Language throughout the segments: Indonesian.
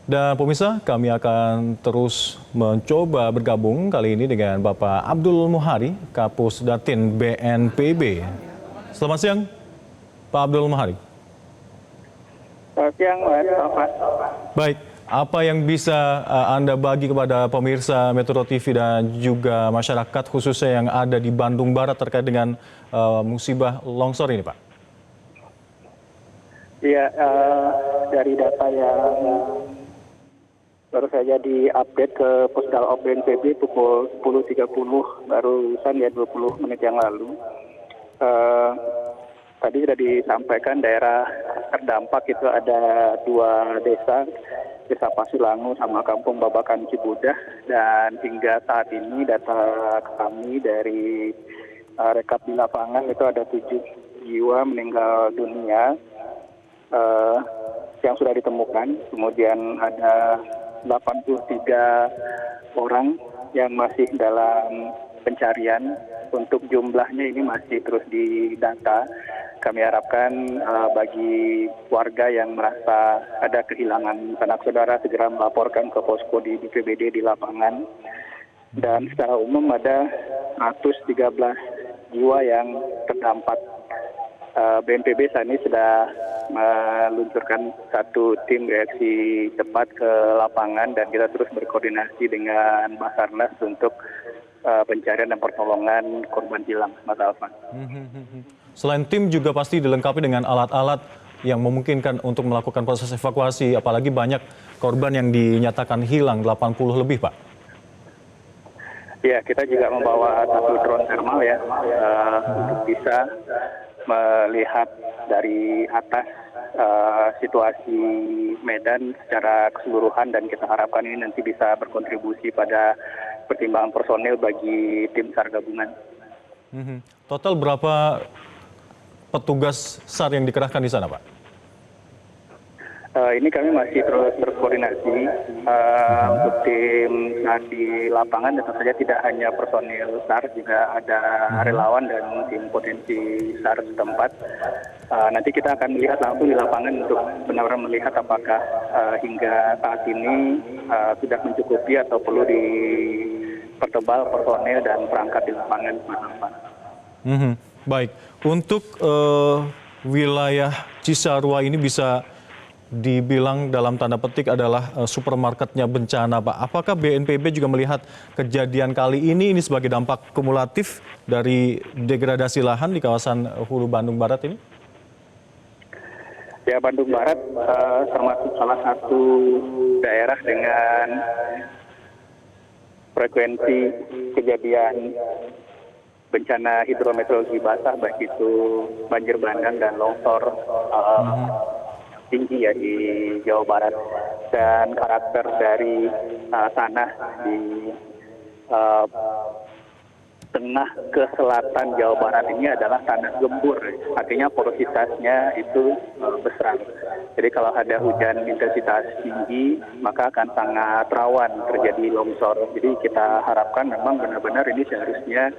Dan pemirsa, kami akan terus mencoba bergabung kali ini dengan Bapak Abdul Muhari, Kapus Datin BNPB. Selamat siang, Pak Abdul Muhari. Selamat siang, Mas. Baik, apa yang bisa Anda bagi kepada pemirsa Metro TV dan juga masyarakat khususnya yang ada di Bandung Barat terkait dengan musibah longsor ini, Pak? Iya, dari data yang baru saja diupdate ke Pusdalop BNPB pukul 10.30 barusan ya 20 menit yang lalu. Tadi sudah disampaikan daerah terdampak itu ada 2 desa, Desa Pasilangu sama Kampung Babakan Cibudah, dan hingga saat ini data kami dari rekap di lapangan itu ada 7 jiwa meninggal dunia yang sudah ditemukan, kemudian ada 83 orang yang masih dalam pencarian. Untuk jumlahnya ini masih terus didata. Kami harapkan bagi warga yang merasa ada kehilangan sanak saudara segera melaporkan ke posko di BPBD di lapangan. Dan secara umum ada 113 jiwa yang terdampak. BNPB saat ini sudah meluncurkan 1 tim reaksi cepat ke lapangan dan kita terus berkoordinasi dengan Basarnas untuk pencarian dan pertolongan korban hilang, Mas Alvan. Selain tim juga pasti dilengkapi dengan alat-alat yang memungkinkan untuk melakukan proses evakuasi, apalagi banyak korban yang dinyatakan hilang, 80 lebih, Pak. Ya, kita juga membawa 1 drone thermal ya, untuk bisa melihat dari atas situasi medan secara keseluruhan, dan kita harapkan ini nanti bisa berkontribusi pada pertimbangan personil bagi tim SAR gabungan. Total berapa petugas SAR yang dikerahkan di sana, Pak? Ini kami masih terus berkoordinasi untuk tim SAR di lapangan, dan tentu saja tidak hanya personil SAR, juga ada relawan dan tim potensi SAR setempat. Nanti kita akan melihat langsung di lapangan untuk benar-benar melihat apakah hingga saat ini sudah mencukupi atau perlu dipertebal personil dan perangkat di lapangan. Baik, untuk wilayah Cisarua ini bisa dibilang dalam tanda petik adalah supermarketnya bencana, Pak. Apakah BNPB juga melihat kejadian kali ini sebagai dampak kumulatif dari degradasi lahan di kawasan Hulu Bandung Barat ini? Ya, Bandung Barat termasuk salah satu daerah dengan frekuensi kejadian bencana hidrometeorologi basah, baik itu banjir bandang dan longsor tinggi ya di Jawa Barat. Dan karakter dari tanah di tengah ke selatan Jawa Barat ini adalah tanah gembur, artinya porositasnya itu besar. Jadi kalau ada hujan intensitas tinggi maka akan sangat rawan terjadi longsor. Jadi kita harapkan memang benar-benar ini seharusnya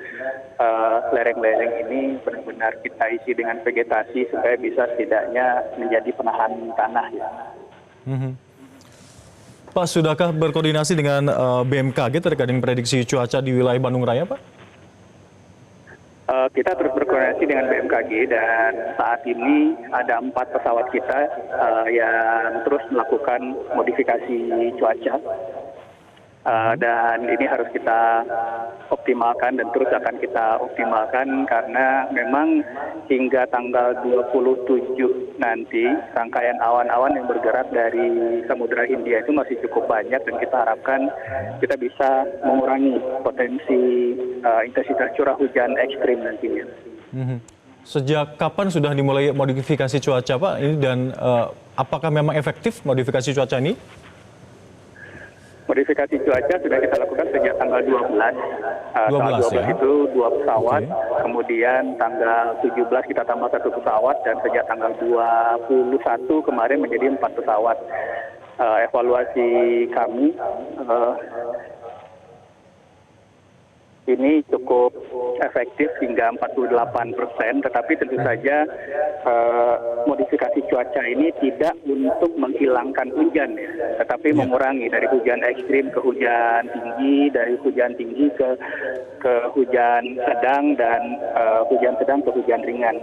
lereng-lereng ini benar-benar kita isi dengan vegetasi supaya bisa setidaknya menjadi penahan tanah ya. Pak, sudahkah berkoordinasi dengan BMKG terkait dengan prediksi cuaca di wilayah Bandung Raya, Pak? Kita terus berkoordinasi dengan BMKG, dan saat ini ada 4 pesawat kita yang terus melakukan modifikasi cuaca. Dan ini harus kita optimalkan dan terus akan kita optimalkan karena memang hingga tanggal 27 nanti rangkaian awan-awan yang bergerak dari Samudra Hindia itu masih cukup banyak, dan kita harapkan kita bisa mengurangi potensi intensitas curah hujan ekstrim nantinya. Sejak kapan sudah dimulai modifikasi cuaca, Pak? Ini dan apakah memang efektif modifikasi cuaca ini? Modifikasi cuaca sudah kita lakukan sejak tanggal 12. Tanggal 12 ya? Itu 2 pesawat, kemudian tanggal 17 kita tambah 1 pesawat, dan sejak tanggal 21 kemarin menjadi 4 pesawat. Evaluasi kami ini cukup efektif hingga 48%, tetapi tentu saja modifikasi cuaca ini tidak untuk menghilangkan hujan ya, tetapi mengurangi dari hujan ekstrim ke hujan tinggi, dari hujan tinggi ke hujan sedang, dan hujan sedang ke hujan ringan.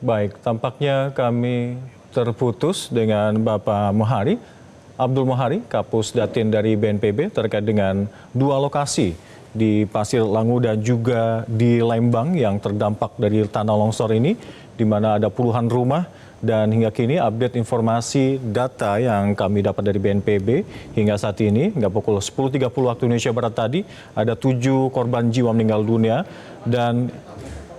Baik, tampaknya kami terputus dengan Bapak Abdul Mohari, Kapus Datin dari BNPB terkait dengan dua lokasi di Pasir Langu dan juga di Lembang yang terdampak dari tanah longsor ini, di mana ada puluhan rumah. Dan hingga kini update informasi data yang kami dapat dari BNPB hingga saat ini, hingga pukul 10.30 waktu Indonesia Barat tadi, ada 7 korban jiwa meninggal dunia. Dan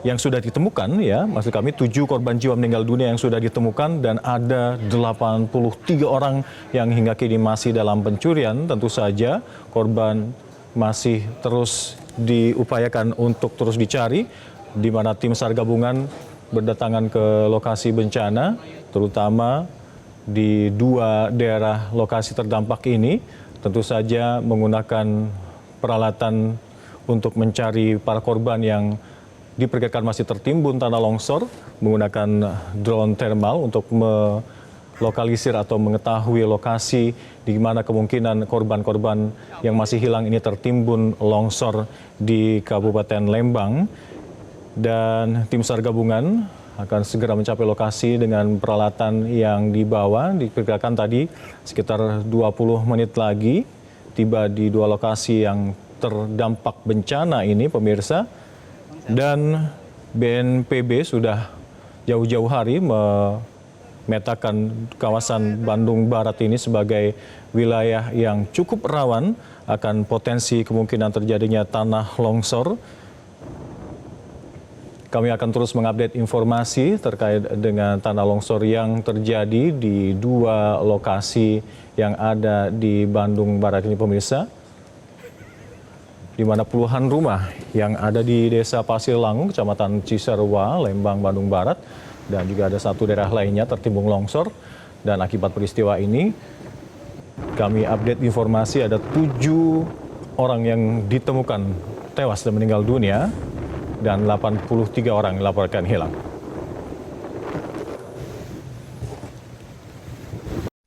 yang sudah ditemukan, ya, maksud kami 7 korban jiwa meninggal dunia yang sudah ditemukan, dan ada 83 orang yang hingga kini masih dalam pencurian. Tentu saja korban masih terus diupayakan untuk terus dicari, di mana tim SAR gabungan berdatangan ke lokasi bencana, terutama di 2 daerah lokasi terdampak ini, tentu saja menggunakan peralatan untuk mencari para korban yang diperkirakan masih tertimbun tanah longsor, menggunakan drone thermal untuk melokalisir atau mengetahui lokasi di mana kemungkinan korban-korban yang masih hilang ini tertimbun longsor di Kabupaten Lembang. Dan tim SAR gabungan akan segera mencapai lokasi dengan peralatan yang dibawa. Diperkirakan tadi sekitar 20 menit lagi tiba di 2 lokasi yang terdampak bencana ini, pemirsa. Dan BNPB sudah jauh-jauh hari memetakan kawasan Bandung Barat ini sebagai wilayah yang cukup rawan akan potensi kemungkinan terjadinya tanah longsor. Kami akan terus mengupdate informasi terkait dengan tanah longsor yang terjadi di 2 lokasi yang ada di Bandung Barat ini, pemirsa, di mana puluhan rumah yang ada di Desa Pasir Langu, Kecamatan Cisarua, Lembang, Bandung Barat, dan juga ada 1 daerah lainnya tertimbun longsor. Dan akibat peristiwa ini, kami update informasi ada 7 orang yang ditemukan tewas dan meninggal dunia, dan 83 orang dilaporkan hilang.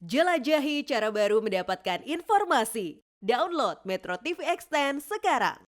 Jelajahi cara baru mendapatkan informasi. Download Metro TV Extend sekarang.